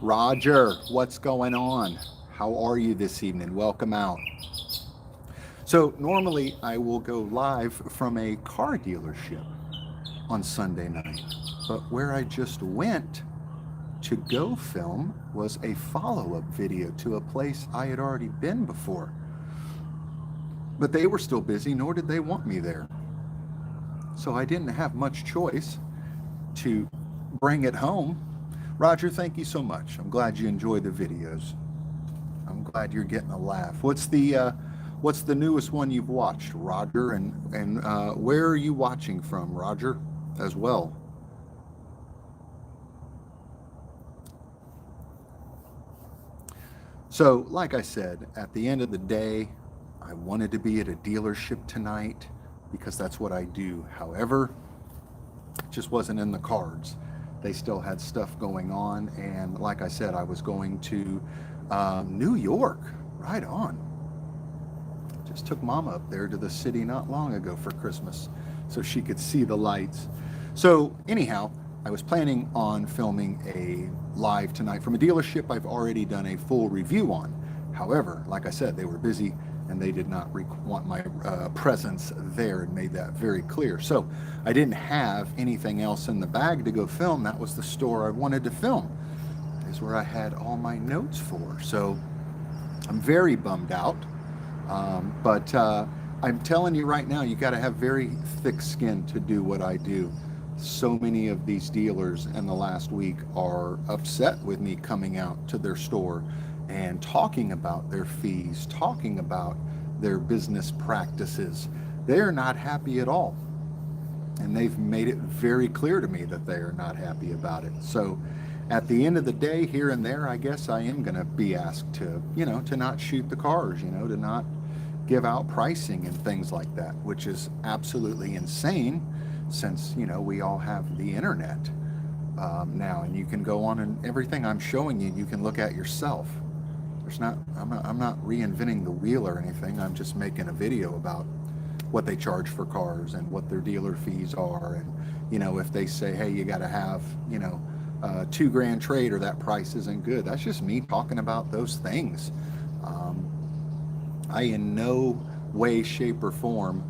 Roger, what's going on? How are you this evening? Welcome out. So, normally I will go live from a car dealership on Sunday night, but where I just went to go film was a follow up video to a place I had already been before. But they were still busy, nor did they want me there. So I didn't have much choice to bring it home. Roger, thank you so much. I'm glad you enjoy the videos. I'm glad you're getting a laugh. What's the newest one you've watched, Roger? And where are you watching from, Roger, as well? So, like I said, at the end of the day, I wanted to be at a dealership tonight because that's what I do. However, it just wasn't in the cards. They still had stuff going on, and like I said, I was going to New York. Right on. Just took Mama up there to the city not long ago for Christmas so she could see the lights. So, anyhow, I was planning on filming a live tonight from a dealership I've already done a full review on. However, like I said, they were busy and they did not want my presence there and made that very clear. So I didn't have anything else in the bag to go film. That was the store I wanted to film. Is where I had all my notes for. So I'm very bummed out. But I'm telling you right now, you got to have very thick skin to do what I do. So many of these dealers in the last week are upset with me coming out to their store and talking about their fees, talking about their business practices. They're not happy at all. And they've made it very clear to me that they are not happy about it. So at the end of the day, here and there, I guess I am going to be asked to, to not shoot the cars, to not give out pricing and things like that, which is absolutely insane since, we all have the internet now, and you can go on and everything I'm showing you, you can look at yourself. I'm not reinventing the wheel or anything. I'm just making a video about what they charge for cars and what their dealer fees are. And, if they say, hey, you got to have, $2,000 trade or that price isn't good. That's just me talking about those things. I in no way, shape, or form.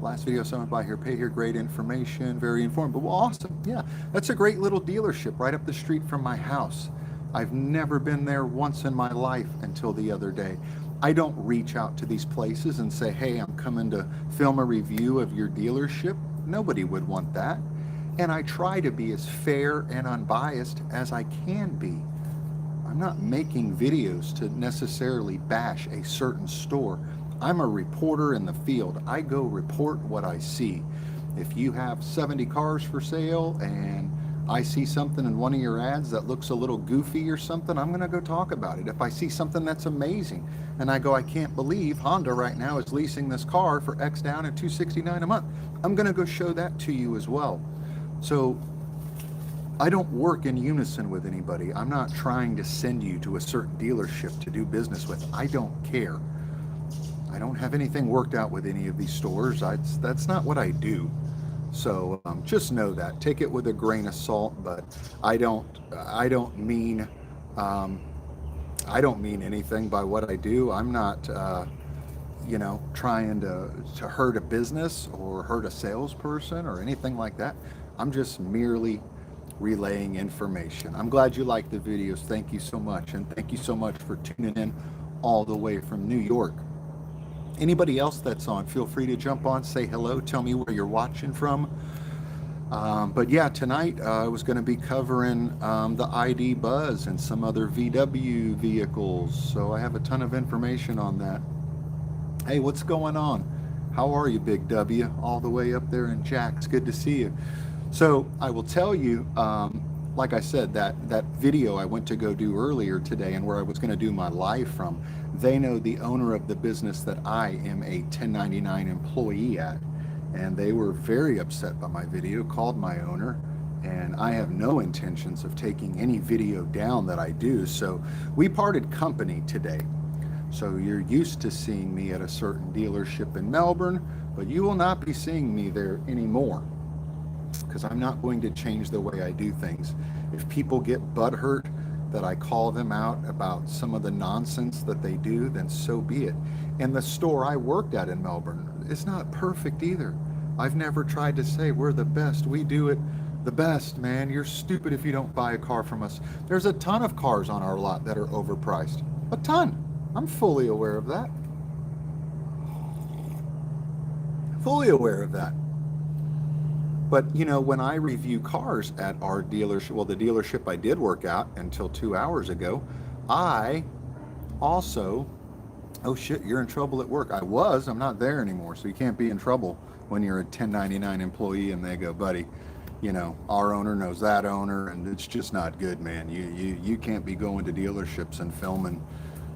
Last video, someone by here, pay here, great information, very informative. Well, awesome. Yeah, that's a great little dealership right up the street from my house. I've never been there once in my life until the other day. I don't reach out to these places and say, hey, I'm coming to film a review of your dealership. Nobody would want that. And I try to be as fair and unbiased as I can be. I'm not making videos to necessarily bash a certain store. I'm a reporter in the field. I go report what I see. If you have 70 cars for sale and I see something in one of your ads that looks a little goofy or something, I'm going to go talk about it. If I see something that's amazing and I go, I can't believe Honda right now is leasing this car for X down at $269 a month, I'm going to go show that to you as well. So I don't work in unison with anybody. I'm not trying to send you to a certain dealership to do business with. I don't care. I don't have anything worked out with any of these stores. That's not what I do. So just know that. Take it with a grain of salt. But I don't mean anything by what I do. I'm not trying to hurt a business or hurt a salesperson or anything like that. I'm just merely relaying information. I'm glad you like the videos. Thank you so much. And thank you so much for tuning in all the way from New York. Anybody else that's on, feel free to jump on, say hello, tell me where you're watching from. But yeah, tonight I was going to be covering the ID Buzz and some other VW vehicles. So I have a ton of information on that. Hey, what's going on? How are you, Big W? All the way up there in Jack's. Good to see you. So I will tell you, like I said, that video I went to go do earlier today and where I was going to do my live from, they know the owner of the business that I am a 1099 employee at. And they were very upset by my video, called my owner, and I have no intentions of taking any video down that I do. So we parted company today. So you're used to seeing me at a certain dealership in Melbourne, but you will not be seeing me there anymore because I'm not going to change the way I do things. If people get butthurt that I call them out about some of the nonsense that they do, then so be it. And the store I worked at in Melbourne is not perfect either. I've never tried to say we're the best. We do it the best, man. You're stupid if you don't buy a car from us. There's a ton of cars on our lot that are overpriced. A ton. I'm fully aware of that. Fully aware of that. But, you know, when I review cars at our dealership, well, the dealership I did work at until 2 hours ago, I also, oh shit, you're in trouble at work. I'm not there anymore. So you can't be in trouble when you're a 1099 employee and they go, buddy, you know, our owner knows that owner and it's just not good, man. You can't be going to dealerships and filming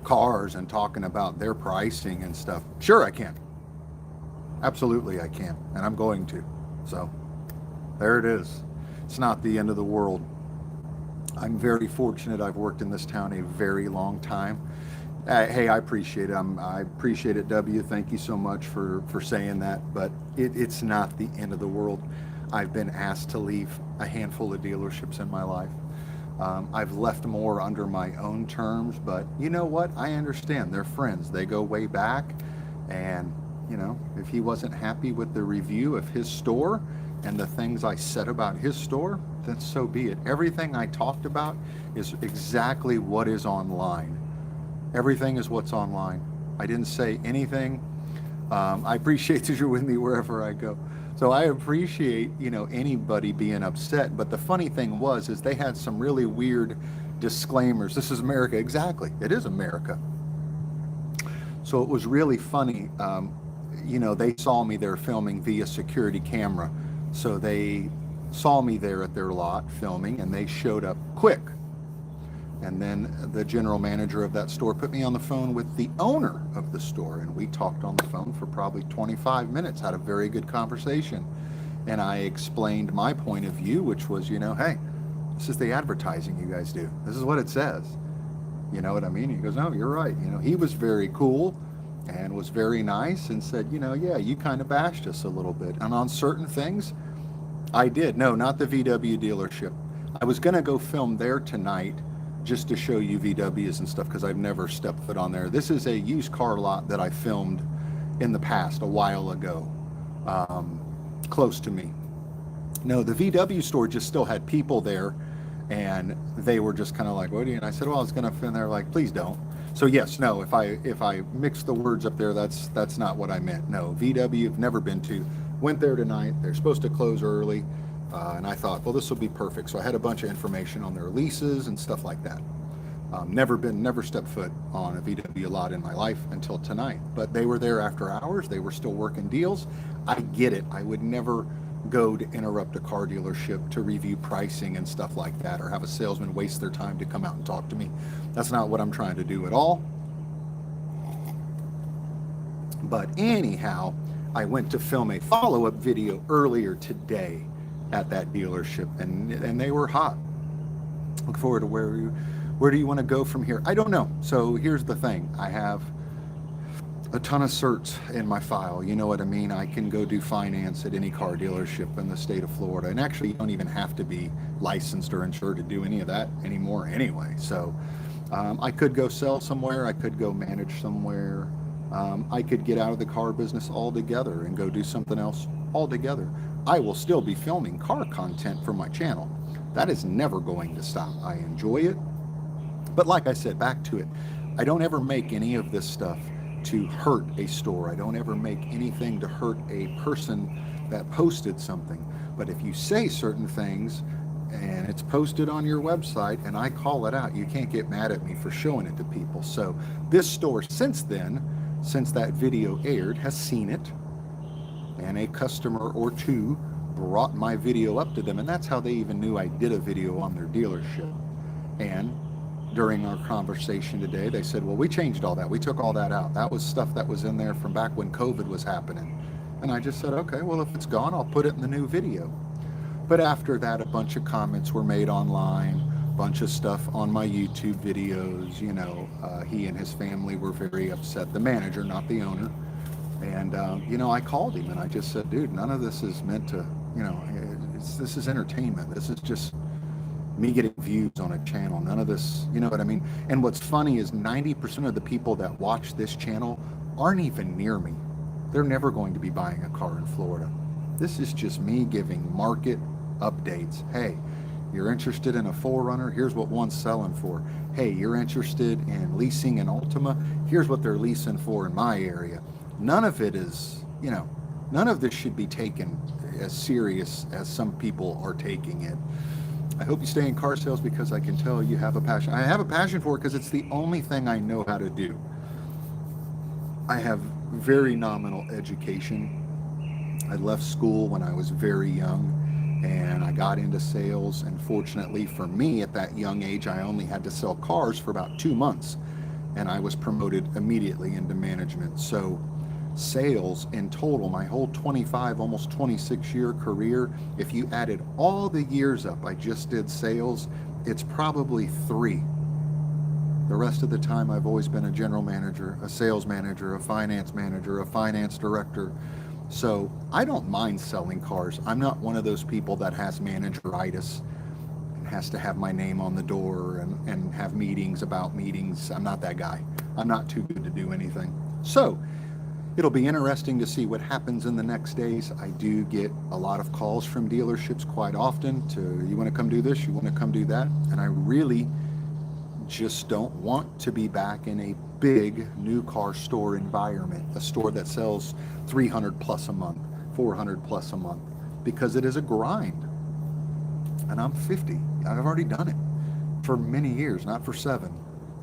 cars and talking about their pricing and stuff. Sure, I can. Absolutely, I can. And I'm going to. So there it is. It's not the end of the world. I'm very fortunate. I've worked in this town a very long time. Hey, I appreciate it. I appreciate it, W. Thank you so much for saying that. But it's not the end of the world. I've been asked to leave a handful of dealerships in my life. I've left more under my own terms, but you know what? I understand. They're friends. They go way back. And, you know, if he wasn't happy with the review of his store and the things I said about his store, then so be it. Everything I talked about is exactly what is online. Everything is what's online. I didn't say anything. I appreciate that you're with me wherever I go. So I appreciate, you know, anybody being upset. But the funny thing is they had some really weird disclaimers. This is America. Exactly. It is America. So it was really funny. You know, they saw me there filming via security camera. So they saw me there at their lot filming and they showed up quick. And then the general manager of that store put me on the phone with the owner of the store. And we talked on the phone for probably 25 minutes, had a very good conversation. And I explained my point of view, which was, you know, hey, this is the advertising you guys do. This is what it says. You know what I mean? He goes, no, you're right. You know, he was very cool and was very nice and said, you know, yeah, you kind of bashed us a little bit. And on certain things, I did. No, not the VW dealership. I was going to go film there tonight just to show you VWs and stuff because I've never stepped foot on there. This is a used car lot that I filmed in the past a while ago, close to me. No, the VW store just still had people there and they were just kind of like, what do you? And I said, well, I was going to film there. Like, please don't. So yes, no, if I mix the words up there, that's not what I meant. No, VW, I've never been to. Went there tonight. They're supposed to close early. And I thought, well, this will be perfect. So I had a bunch of information on their leases and stuff like that. Never stepped foot on a VW lot in my life until tonight. But they were there after hours. They were still working deals. I get it. I would never go to interrupt a car dealership to review pricing and stuff like that, or have a salesman waste their time to come out and talk to me. That's not what I'm trying to do at all. But anyhow, I went to film a follow-up video earlier today at that dealership, and they were hot. Look forward to where do you want to go from here? I don't know. So here's the thing. I have a ton of certs in my file. You know what I mean? I can go do finance at any car dealership in the state of Florida. And actually, you don't even have to be licensed or insured to do any of that anymore anyway. So I could go sell somewhere. I could go manage somewhere. I could get out of the car business altogether and go do something else altogether. I will still be filming car content for my channel. That is never going to stop. I enjoy it. But like I said, back to it, I don't ever make any of this stuff to hurt a store. I don't ever make anything to hurt a person that posted something. But if you say certain things and it's posted on your website and I call it out, you can't get mad at me for showing it to people. So this store since then, since that video aired, has seen it. And a customer or two brought my video up to them. And that's how they even knew I did a video on their dealership. And during our conversation today, they said, well, we changed all that. We took all that out. That was stuff that was in there from back when COVID was happening. And I just said, okay, well, if it's gone, I'll put it in the new video. But after that, a bunch of comments were made online, a bunch of stuff on my YouTube videos. You know, he and his family were very upset. The manager, not the owner. And, you know, I called him and I just said, dude, none of this is meant to, you know, this is entertainment. This is just, me getting views on a channel. None of this, you know what I mean? And what's funny is 90% of the people that watch this channel aren't even near me. They're never going to be buying a car in Florida. This is just me giving market updates. Hey, you're interested in a 4Runner? Here's what one's selling for. Hey, you're interested in leasing an Altima? Here's what they're leasing for in my area. None of it is, none of this should be taken as serious as some people are taking it. I hope you stay in car sales because I can tell you have a passion. I have a passion for it because it's the only thing I know how to do. I have very nominal education. I left school when I was very young and I got into sales. And fortunately for me, at that young age, I only had to sell cars for about 2 months and I was promoted immediately into management. So sales in total, my whole 25, almost 26-year career, if you added all the years up I just did sales, it's probably 3. The rest of the time I've always been a general manager, a sales manager, a finance manager, a finance director. So I don't mind selling cars. I'm not one of those people that has manageritis and has to have my name on the door and have meetings about meetings. I'm not that guy. I'm not too good to do anything. So it'll be interesting to see what happens in the next days. I do get a lot of calls from dealerships quite often to, you want to come do this, you want to come do that. And I really just don't want to be back in a big new car store environment, a store that sells 300 plus a month, 400 plus a month, because it is a grind. And I'm 50. I've already done it for many years, not for 7,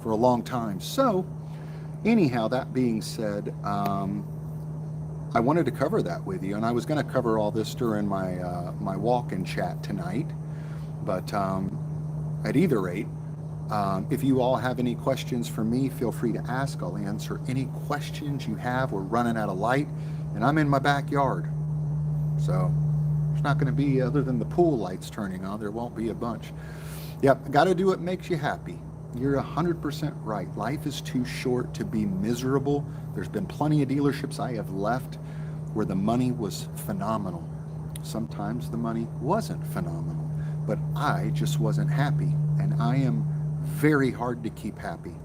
for a long time. So anyhow, that being said, I wanted to cover that with you, and I was going to cover all this during my walk-in chat tonight. But at either rate, if you all have any questions for me, feel free to ask. I'll answer any questions you have. We're running out of light, and I'm in my backyard, so there's not going to be, other than the pool lights turning on, there won't be a bunch. Yep, got to do what makes you happy. You're 100% right. Life is too short to be miserable. There's been plenty of dealerships I have left where the money was phenomenal. Sometimes the money wasn't phenomenal, but I just wasn't happy. And I am very hard to keep happy.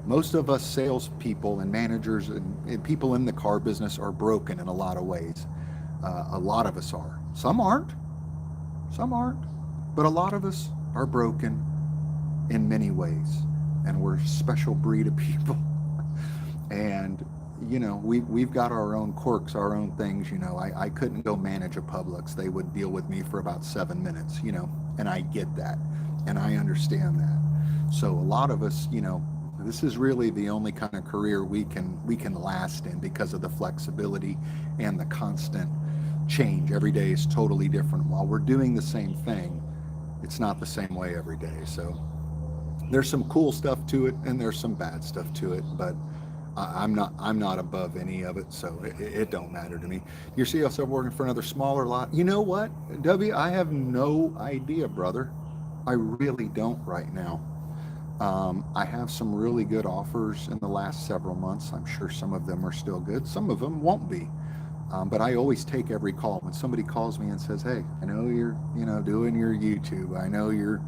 Most of us salespeople and managers and people in the car business are broken in a lot of ways. A lot of us are. Some aren't, but a lot of us are broken in many ways, and we're a special breed of people. And we've got our own quirks, our own things. I couldn't go manage a Publix. They would deal with me for about 7 minutes, and I get that and I understand that. So a lot of us, this is really the only kind of career we can last in because of the flexibility and the constant change. Every day is totally different. While we're doing the same thing, it's not the same way every day. So there's some cool stuff to it and there's some bad stuff to it, but I'm not above any of it, so it don't matter to me. You see yourself working for another smaller lot? You know what, W? I have no idea, brother. I really don't right now. I have some really good offers in the last several months. I'm sure some of them are still good. Some of them won't be. But I always take every call. When somebody calls me and says, hey, I know you're, doing your YouTube. I know you're,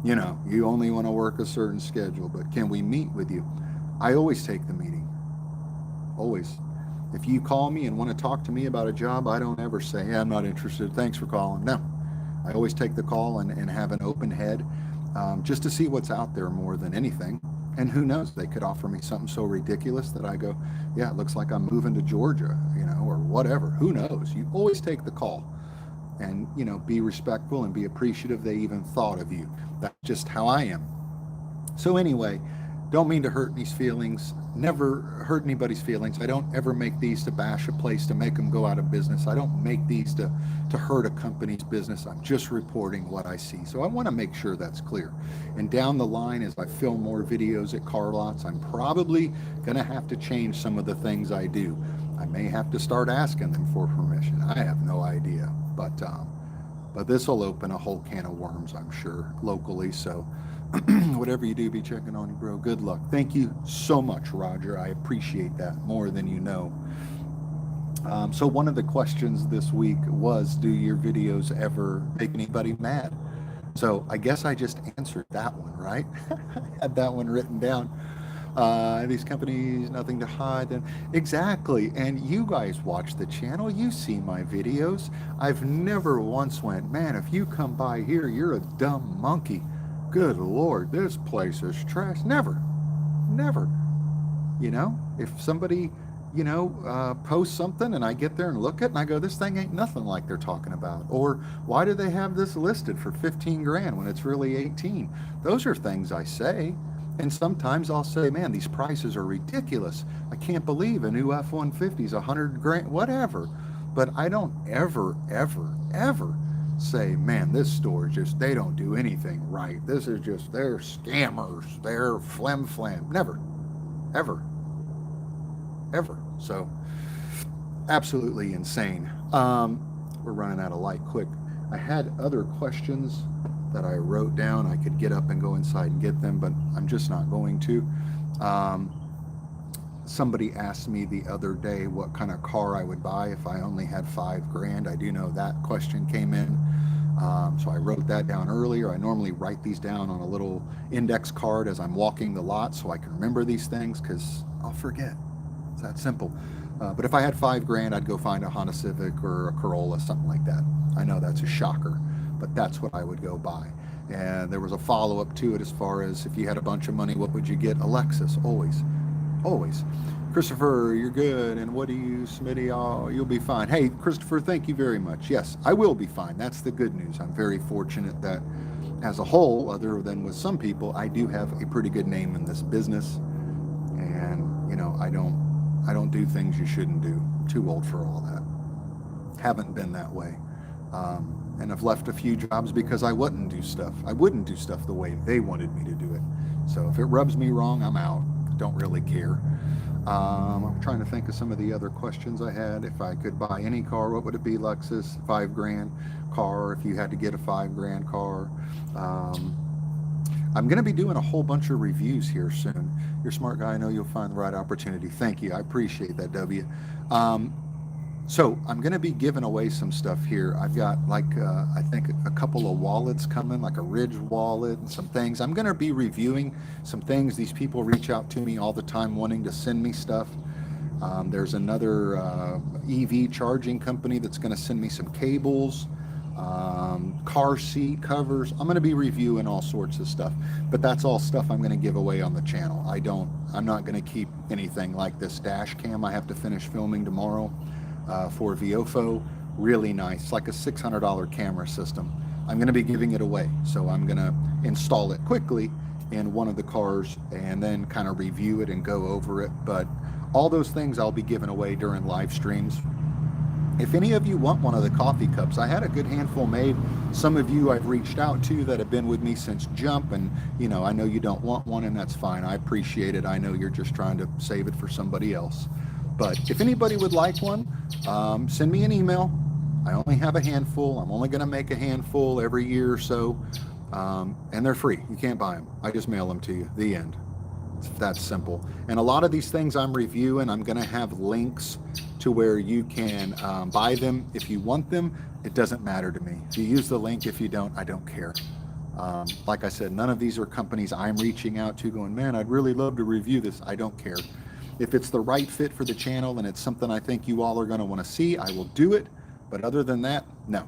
you only want to work a certain schedule, but can we meet with you? I always take the meeting. Always. If you call me and want to talk to me about a job, I don't ever say, hey, I'm not interested. Thanks for calling. No. I always take the call and have an open head, just to see what's out there more than anything. And who knows, they could offer me something so ridiculous that I go, yeah, it looks like I'm moving to Georgia, or whatever. Who knows? You always take the call and, be respectful and be appreciative they even thought of you. That's just how I am. So anyway, don't mean to hurt anybody's feelings. Never hurt anybody's feelings. I don't ever make these to bash a place, to make them go out of business. I don't make these to hurt a company's business. I'm just reporting what I see. So I want to make sure that's clear. And down the line, as I film more videos at car lots, I'm probably going to have to change some of the things I do. I may have to start asking them for permission. I have no idea. But this will open a whole can of worms, I'm sure, locally. So whatever you do, be checking on you, bro. Good luck. Thank you so much, Roger. I appreciate that more than you know. So one of the questions this week was, do your videos ever make anybody mad? So I guess I just answered that one, right? I had that one written down. These companies, nothing to hide. And exactly. And you guys watch the channel. You see my videos. I've never once went, man, if you come by here, you're a dumb monkey. Good Lord, this place is trash. Never, never. If somebody, posts something and I get there and look at it and I go, this thing ain't nothing like they're talking about. Or why do they have this listed for 15 grand when it's really 18? Those are things I say. And sometimes I'll say, man, these prices are ridiculous. I can't believe a new F-150 is 100 grand, whatever. But I don't ever, ever, ever say, man, this store just, they don't do anything right. This is just, they're scammers. They're flim flam. Never, ever, ever. So absolutely insane. We're running out of light quick. I had other questions that I wrote down. I could get up and go inside and get them, but I'm just not going to. Somebody asked me the other day what kind of car I would buy if I only had 5 grand. I do know that question came in. So I wrote that down earlier. I normally write these down on a little index card as I'm walking the lot so I can remember these things because I'll forget. It's that simple. But if I had 5 grand, I'd go find a Honda Civic or a Corolla, something like that. I know that's a shocker, but that's what I would go buy. And there was a follow-up to it as far as if you had a bunch of money, what would you get? A Lexus, always, always. Christopher, you're good. And what do you, Smitty? Oh, you'll be fine. Hey, Christopher, thank you very much. Yes, I will be fine. That's the good news. I'm very fortunate that as a whole, other than with some people, I do have a pretty good name in this business. And, I don't do things you shouldn't do. I'm too old for all that. Haven't been that way. And I've left a few jobs because I wouldn't do stuff. I wouldn't do stuff the way they wanted me to do it. So if it rubs me wrong, I'm out. Don't really care. I'm trying to think of some of the other questions I had. If I could buy any car, what would it be? Lexus, 5 grand car. If you had to get a 5 grand car. I'm going to be doing a whole bunch of reviews here soon. You're a smart guy. I know you'll find the right opportunity. Thank you. I appreciate that, W. So I'm going to be giving away some stuff here. I've got I think a couple of wallets coming, like a Ridge wallet and some things. I'm going to be reviewing some things. These people reach out to me all the time wanting to send me stuff. There's another EV charging company that's going to send me some cables, car seat covers. I'm going to be reviewing all sorts of stuff, but that's all stuff I'm going to give away on the channel. I'm not going to keep anything like this dash cam I have to finish filming tomorrow. For Viofo, really nice, like a $600 camera system. I'm going to be giving it away, so I'm going to install it quickly in one of the cars and then kind of review it and go over it. But all those things I'll be giving away during live streams. If any of you want one of the coffee cups, I had a good handful made. Some of you I've reached out to that have been with me since jump, and I know you don't want one, and that's fine. I appreciate it. I know you're just trying to save it for somebody else. But if anybody would like one, send me an email. I only have a handful. I'm only going to make a handful every year or so. And they're free. You can't buy them. I just mail them to you. The end. It's that simple. And a lot of these things I'm reviewing, I'm going to have links to where you can buy them if you want them. It doesn't matter to me. If you use the link, if you don't, I don't care. Like I said, none of these are companies I'm reaching out to going, man, I'd really love to review this. I don't care. If it's the right fit for the channel and it's something I think you all are going to want to see, I will do it. But other than that, no.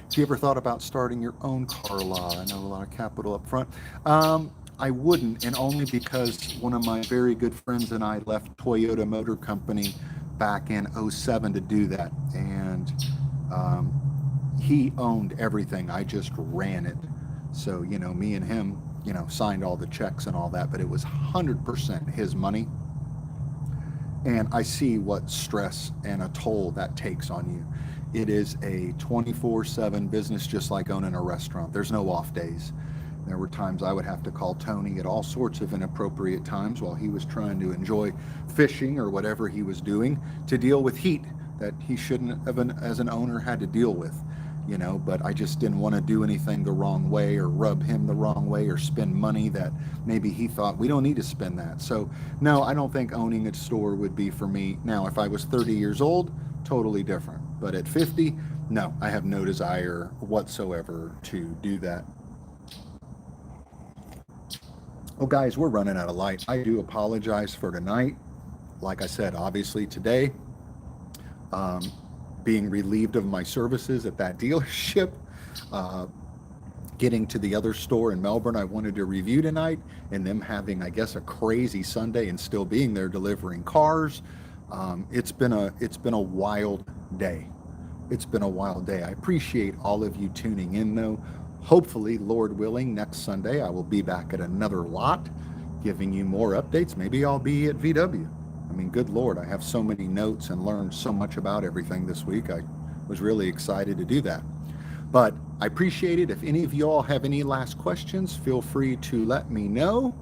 If you ever thought about starting your own car lot, I know a lot of capital up front. I wouldn't, and only because one of my very good friends and I left Toyota Motor Company back in 07 to do that. And he owned everything. I just ran it. So, me and him, signed all the checks and all that, but it was 100% his money. And I see what stress and a toll that takes on you. It is a 24/7 business, just like owning a restaurant. There's no off days. There were times I would have to call Tony at all sorts of inappropriate times while he was trying to enjoy fishing or whatever he was doing to deal with heat that he shouldn't have, as an owner, had to deal with. But I just didn't want to do anything the wrong way or rub him the wrong way or spend money that maybe he thought we don't need to spend that. So no, I don't think owning a store would be for me. Now, if I was 30 years old, totally different. But at 50, no, I have no desire whatsoever to do that. Well, guys, we're running out of light. I do apologize for tonight. Like I said, obviously today, um, being relieved of my services at that dealership, uh, getting to the other store in Melbourne I wanted to review tonight, and them having, I guess, a crazy Sunday and still being there delivering cars. It's been a wild day. It's been a wild day. I appreciate all of you tuning in, though. Hopefully, Lord willing, next Sunday I will be back at another lot giving you more updates. Maybe I'll be at VW. I mean, good Lord, I have so many notes and learned so much about everything this week. I was really excited to do that. But I appreciate it. If any of you all have any last questions, feel free to let me know.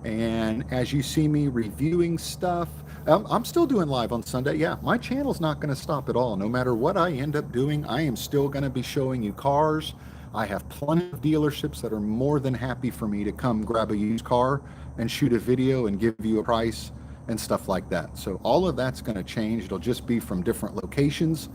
And as you see me reviewing stuff, I'm still doing live on Sunday. Yeah, my channel's not going to stop at all. No matter what I end up doing, I am still going to be showing you cars. I have plenty of dealerships that are more than happy for me to come grab a used car and shoot a video and give you a price and stuff like that. So all of that's going to change. It'll just be from different locations.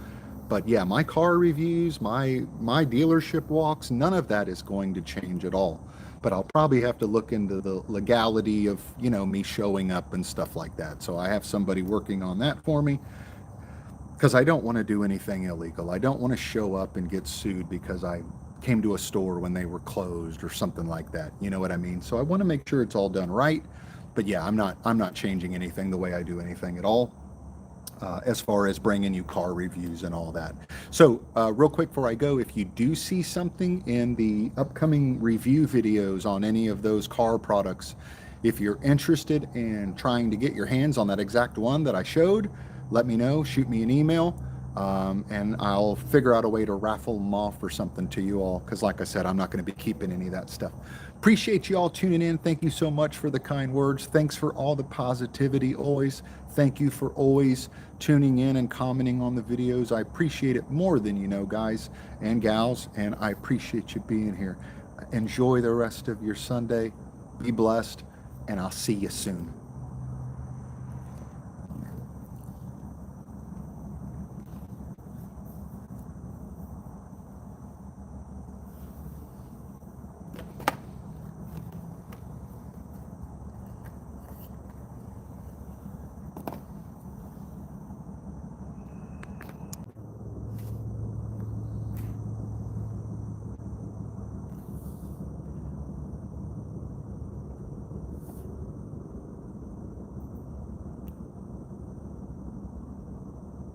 But yeah, my car reviews, my dealership walks, none of that is going to change at all. But I'll probably have to look into the legality of, me showing up and stuff like that. So I have somebody working on that for me because I don't want to do anything illegal. I don't want to show up and get sued because I came to a store when they were closed or something like that. You know what I mean? So I want to make sure it's all done right. But yeah, I'm not changing anything the way I do anything at all. As far as bringing you car reviews and all that. So real quick before I go, if you do see something in the upcoming review videos on any of those car products, if you're interested in trying to get your hands on that exact one that I showed, let me know, shoot me an email, and I'll figure out a way to raffle them off or something to you all, because like I said, I'm not going to be keeping any of that stuff. Appreciate you all tuning in. Thank you so much for the kind words. Thanks for all the positivity always. Thank you for always tuning in and commenting on the videos. I appreciate it more than you know, guys and gals, and I appreciate you being here. Enjoy the rest of your Sunday. Be blessed, and I'll see you soon.